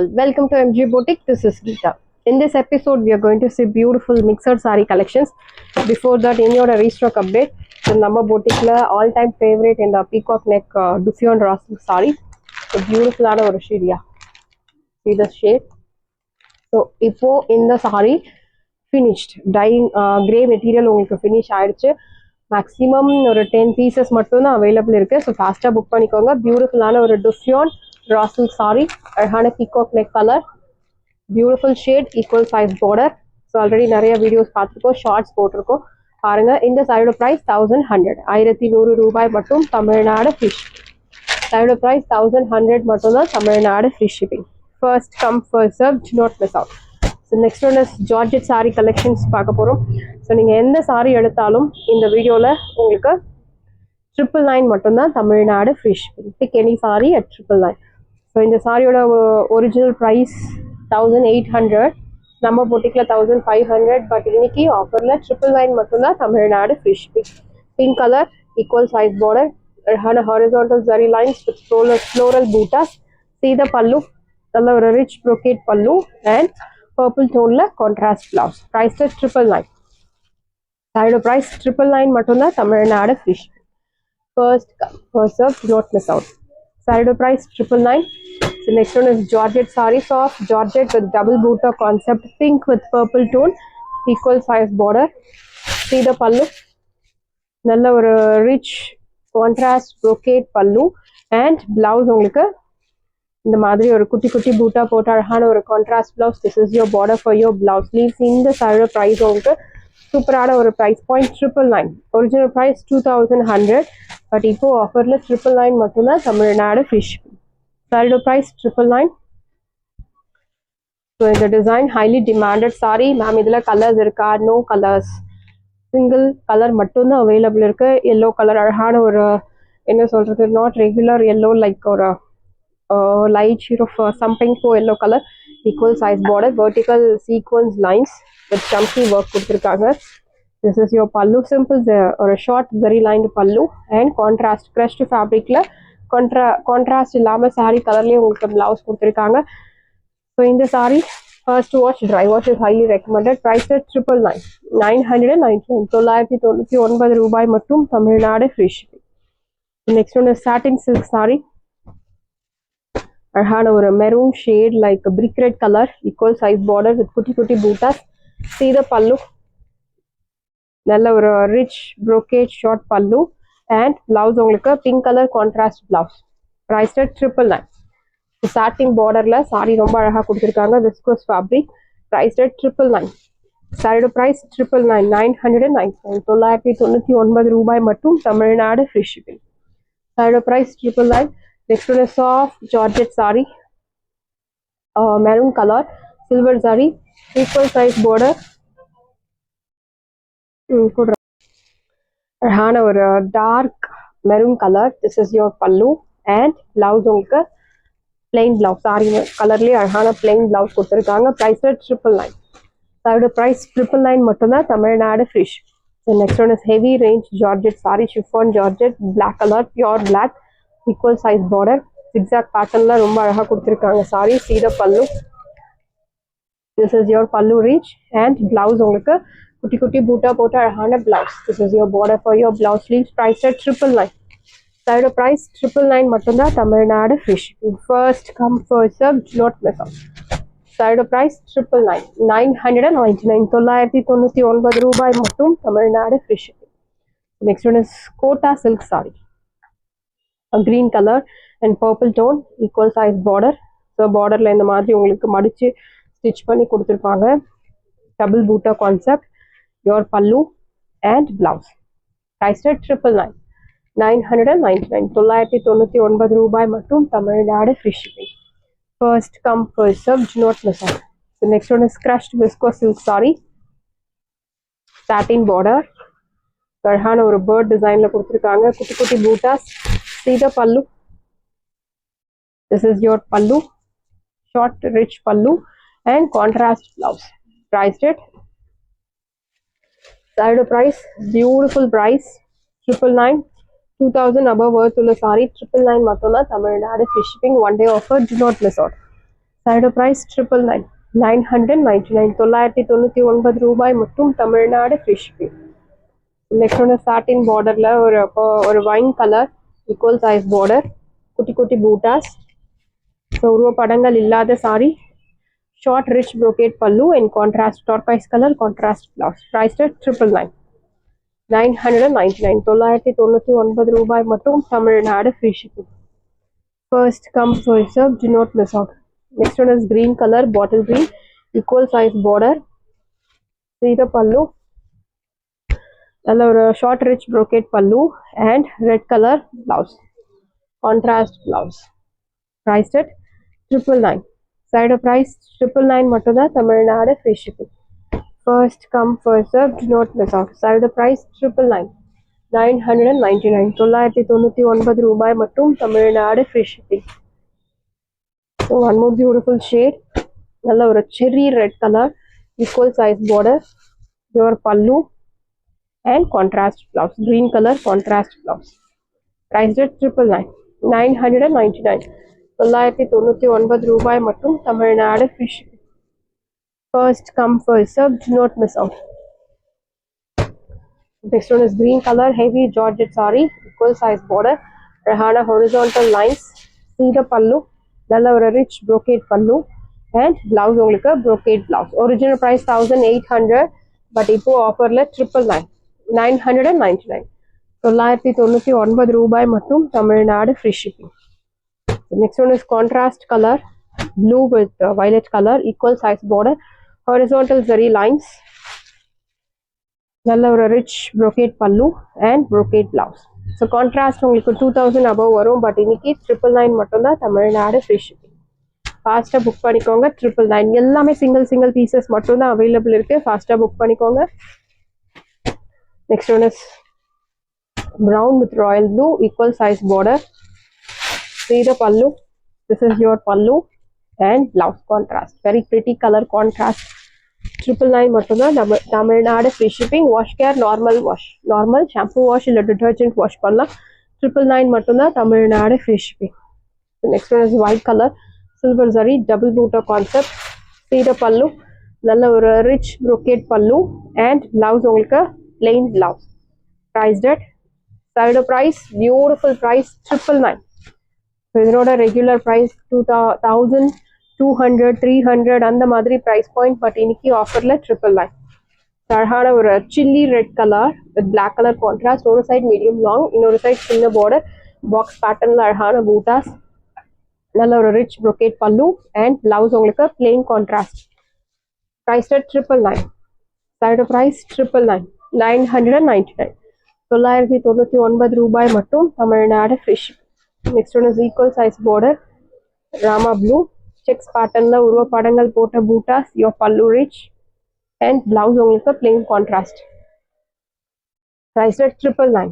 all, welcome to MG Boutique. This is Geeta. In this episode, we are going to see beautiful mixed saree collections. Before that, in your restock update, the number boutique all-time favorite in the peacock neck Duffion Russell saree. So beautiful or shade. See the shade. So ipo in the saree finished dyeing grey material உங்களுக்கு finish ஆயிடுச்சு. Maximum ஒரு 10 pieces மட்டும் தான் available இருக்கு. So fast book பண்ணிக்கோங்க. Beautiful ஆன ஒரு Duffion Russell saree, அழகான peacock neck color, beautiful shade, equal size border. So already நிறைய videos பார்த்துருக்கோம், ஷார்ட்ஸ் போட்டிருக்கோம் பாருங்க. இந்த சாரியோட price 1100, 1100 ரூபாய் மட்டும், தமிழ்நாடு ஃப்ரீ ஷிப்பிங். சாரியோட price 1100 மட்டும் தான், Tamil Nadu free shipping. First come first serve, do not miss out. So next one is Georgette saree collections பார்க்க போறோம். ஸோ நீங்கள் எந்த சாரி எடுத்தாலும் இந்த வீடியோவில் உங்களுக்கு 999 மட்டும்தான், Tamil Nadu free shipping. Big any sorry at 999. So இந்த சாரியோட ஒரிஜினல் ப்ரைஸ் 1800, நம்ம பொட்டிக்கில் 1500, பட் இன்னைக்கு ஆஃபரில் 999 மட்டும்தான், Tamil Nadu free shipping. Pink colour, equal size border, அழகான horizontal zari lines with floral buttas. சீத பல்லு, நல்ல ஒரு rich brocade pallu and purple டோனில் கான்ட்ராஸ்ட் பிளவுஸ். ப்ரைஸ் 999. சாரியோட ப்ரைஸ் 999 மட்டும்தான், Tamil Nadu free shipping. First come, first serve, do not miss out. Saree price 999. So next one is Georgette saree, soft Georgette with double booter concept, pink with purple tone, equal size border. See the pallu, nalla or rich contrast brocade pallu and blouse உங்களுக்கு இந்த மாதிரி ஒரு குட்டி குட்டி பூட்டா போட்டு அழகான ஒரு contrast blouse. This is your border for your blouse sleeves. இந்த சாரியோட ப்ரைஸ் உங்களுக்கு சூப்பரான ஒரு price point 999. Original price 2100, but இப்போ ஆஃபரில் 999 மட்டும்தான், தமிழ்நாடு ஃப்ரீ ஷிப்பிங். சாரியோட ப்ரைஸ் 999. ஸோ இந்த design highly demanded sari. Ma'am இதில் கலர்ஸ் இருக்கா? நோ கலர்ஸ், சிங்கிள் கலர் மட்டும்தான் அவைலபிள் இருக்கு. எல்லோ கலர், அழகான ஒரு என்ன சொல்றது, நாட் ரெகுலர் எல்லோ, லைக் ஒரு light shade of some pink to yellow color, equal size border, vertical sequence lines with chunky work கொடுத்திருக்காங்க. This is your pallu, simple or a short zari lined pallu and contrast crushed fabricல contrast இல்லாம saree கலர்லயே உங்களுக்கு blouse கொடுத்திருக்காங்க. So இந்த saree first wash, dry wash is highly recommended. Price at 999, 999, 999 ரூபாய் மட்டும், Tamil Nadu free shipping. Next one is satin silk saree, அழகான ஒரு maroon shade like brick red colour, equal size border with குட்டி குட்டி பூட்டாஸ். சீத பல்லு, நல்ல ஒரு rich brocade short pallu and blouse உங்களுக்கு pink colour contrast blouse. Price 999. Satin பார்டர்ல சாரி ரொம்ப அழகா கொடுத்துருக்காங்க, விஸ்கோஸ் ஃபேப்ரிக். ப்ரைஸ் 999. சாரியோட ப்ரைஸ் 999, 999 ரூபாய் மட்டும், தமிழ்நாடு ஃப்ரீ ஷிப்பிங். சாரியோட price 999. Next one is soft Georgette saree, maroon color, silver saree, equal size border. அழகான ஒரு dark maroon colour. This is your pallu and blouse உங்களுக்கு plain blouse, saree கலர்லயே அழகான plain blouse கொடுத்திருக்காங்க. Price 999. சாரியோட price 999 மட்டும்தான், Tamil Nadu free shipping. So next one is heavy range Georgette saree, chiffon Georgette, black color, pure black, equal size border, zigzag patternல ரொம்ப அழகா கொடுத்திருக்காங்க sorry. சீத பல்லு, this is your pallu reach and blouse உங்களுக்கு குட்டி குட்டி பூட்டா போட்டு அழகான blouse. This is your border for your blouse sleeves. Price at 999. சாரியோட price 999 மட்டும்தான், Tamil Nadu free shipping. First come first serve, do not miss out. சாரியோட price 999, 999, 999 ரூபாய் மட்டும், Tamil Nadu free shipping. Next one is Kota silk saree, a green color and purple tone, equal size border. So borderல இந்த மாதிரி உங்களுக்கு மடிச்சு stitch பண்ணி கொடுத்திருப்பாங்க. Double Buta concept, your pallu and blouse. Price at 999, 999 ரூபாய் மட்டும், Tamil Nadu free shipping. First come first serve, do not miss out. The next one is crushed viscose silk saree, satin border, அழகான ஒரு பேர்ட் டிசைன்ல கொடுத்திருக்காங்க, குட்டி குட்டி buttas. See the pallu. This is your pallu, short rich pallu and contrast blouse. Priced it. Side price, beautiful price, 999, 2000 above worth உள்ள saree 999 மட்டும்தான், Tamil Nadu free shipping. 1 day offer, do not miss out. Side price 999 999 999 ரூபாய் மட்டும் Tamil Nadu free shipping. Next ஒன்று satin பார்டரில் ஒரு wine colour equal size border, குட்டி குட்டி பூட்டாஸ். ஸோ உருவ படங்கள் இல்லாத sari, short rich brocade pallu and contrast tortoise colour contrast blouse. Price 999 999 999 ரூபாய் மட்டும் Tamil Nadu free shipping. First come first serve, do not miss out. Next one is green color, bottle green, equal size border. See the pallu, short rich brocade pallu and red color blouse, contrast blouse. Priced at 999. Side of price 999 மட்டும் தான் Tamil Nadu free shipping. First come first serve, do not miss out. Side of price 999 999 999 ரூபாய் மட்டும் Tamil Nadu free shipping. So one more beautiful shade, நல்ல ஒரு cherry red color, equal size border, your pallu and contrast blouse, green color contrast blouse. Priced at 999 999 999 ரூபாய் மட்டும் Tamil Nadu free shipping. First come first serve, do not miss out. Next one is green color, heavy georgette saree, equal size border, rahana horizontal lines. See the pallu, நல்ல ஒரு rich brocade pallu and blouse உங்களுக்கு brocade blouse. Original price 1800, but இப்போ ஆஃபரில் 999 999 ரூபாய் மட்டும் Tamil Nadu free shipping. Next one is contrast colour blue with violet colour, equal size border, horizontal zari lines, நல்ல ஒரு rich brocade pallu and brocade blouse. So contrast உங்களுக்கு 2000 above வரும், but இன்னைக்கு 999 மட்டும்தான் தமிழ்நாடு ஃப்ரீ ஷிப்பிங். ஃபாஸ்ட்டாக புக் பண்ணிக்கோங்க. 999 எல்லாமே சிங்கிள் பீசஸ் மட்டும்தான் அவைலபிள் இருக்கு. ஃபாஸ்ட்டாக புக் பண்ணிக்கோங்க. Next one is brown with royal blue, equal size border. See the pallu, this is your pallu and blouse contrast, very pretty color contrast. 999 மட்டும்தான் Tamil Nadu free shipping. Wash care normal shampoo wash இல்லை detergent wash பண்ணலாம். 999 மட்டும்தான் Tamil Nadu free shipping. Next one is white colour silver zari double footer concept. See the pallu, நல்ல ஒரு rich brocade pallu and blouse உங்களுக்கு plain blouse. Priced at side price, beautiful price 999. So இதனோட regular price 2200 300 அந்த மாதிரி price point, but இன்னைக்கு ஆஃபர்ல 999. அழகான ஒரு chilli red colour with black colour contrast, ஒரு சைட் மீடியம் லாங், இன்னொரு சைட் சின்ன பார்டர், பாக்ஸ் பேட்டர்ன்ல அழகான பூட்டாஸ், நல்ல ஒரு rich brocade pallu and blouse உங்களுக்கு plain contrast. Price at 999. Side price 999 999 999 ரூபாய் மட்டும் Tamil Nadu free shipping. Next one is equal size border, Rama blue, checks பேட்டர்ன்ல உருவ படங்கள் போட்ட buttas, your pallu rich and blouse உங்களுக்கு plain contrast. Price at 999.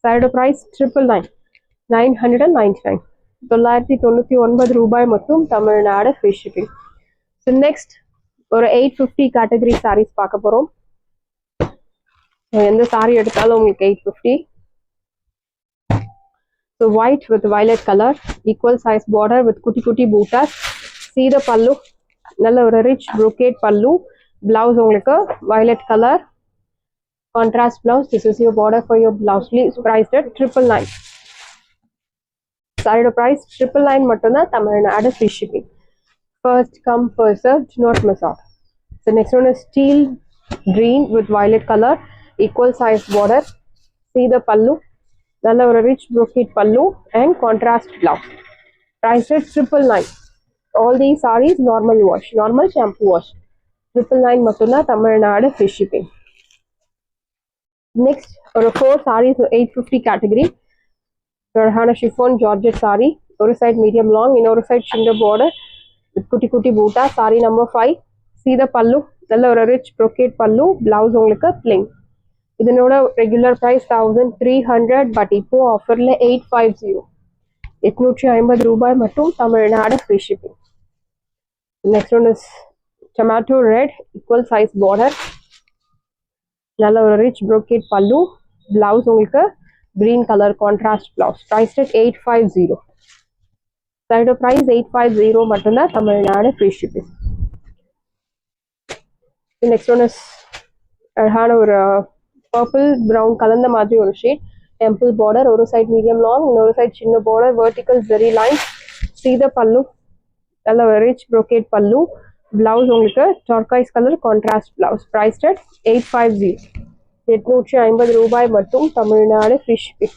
Side price 999 999 999 ரூபாய் மட்டும் Tamil Nadu free shipping. So next ஒரு 850 கேட்டகரி சாரீஸ் பார்க்க போகிறோம். எந்த சாரி எடுத்தாலும் உங்களுக்கு 850. So white with violet color, equal size border with kutti kutti bootas. See the pallu, நல்ல ஒரு rich brocade pallu, blouse உங்களுக்கு violet color contrast blouse. This is your border for your blouse. Please priced at 999. Side price 999 மட்டும்தான் Tamil Nadu free shipping. First come first serve, do not miss out. The next one is steel green with violet color, equal size border. See the pallu, நல்ல ஒரு rich brocade pallu and contrast blouse. Price at 999. All these sarees normal wash, normal shampoo wash. 999 மட்டும்தான் Tamil Nadu free shipping. Next ஒரு 4 sarees 850 category. அழகான chiffon georgette saree, ஒரு side medium long, இன்னொரு side சின்ன border with குட்டி குட்டி பூட்டா. saree number 5. See the pallu, நல்ல ஒரு ரிச் brocade pallu, blouse உங்களுக்கு plain. இதனோட ரெகுலர் ப்ரைஸ் 1300, பட் இப்போ ஆஃபர்ல 850 850 ரூபாய் மட்டும் Tamil Nadu free shipping. Next one is tomato red, equal size border, நல்ல ஒரு ரிச் brocade பல்லு, பிளவுஸ் உங்களுக்கு green colour contrast blouse. Price 850. இதோட ப்ரைஸ் 850 மட்டும்தான், Tamil Nadu free shipping. Next one is அழகான ஒரு பர்பிள் ப்ரௌன் கலந்த மாதிரி ஒரு ஷேட். டெம்பிள் பார்டர், ஒரு சைட் மீடியம் லாங், இன்னொரு சைட் சின்ன பார்டர், வெர்டிக்கல் ஜெரி லைன். சீத பல்லு, நல்ல ரிச் ப்ரோகேட் பல்லு. பிளவுஸ் உங்களுக்கு turquoise colour contrast blouse. Price at 850, 850 ரூபாய் மட்டும், தமிழ்நாடு ஃப்ரீ ஷிப்பிங்.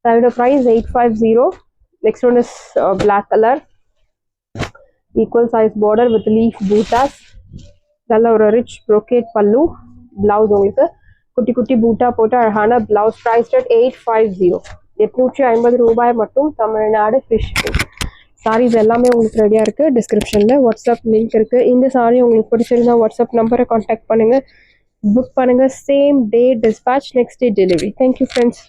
அதோட price 850. Next one is black colour, equal size border with leaf பூட்டாஸ். நல்ல ஒரு ரிச் ப்ரோகேட் பல்லு. பிளவுஸ் உங்களுக்கு குட்டி குட்டி பூட்டா போட்டு அழகான பிளவுஸ். ப்ரைஸ் அட் 850, 850 ரூபாய் மட்டும், தமிழ்நாடு ஃப்ரீ ஷிப்பிங். சாரீஸ் எல்லாமே உங்களுக்கு ரெடியாக இருக்குது. டிஸ்கிரிப்ஷனில் வாட்ஸ்அப் லிங்க் இருக்குது. இந்த சாரீ உங்களுக்கு பிடிச்சிருந்தா வாட்ஸ்அப் நம்பரை கான்டாக்ட் பண்ணுங்கள், புக் பண்ணுங்கள். Same day dispatch, next day delivery. Thank you friends.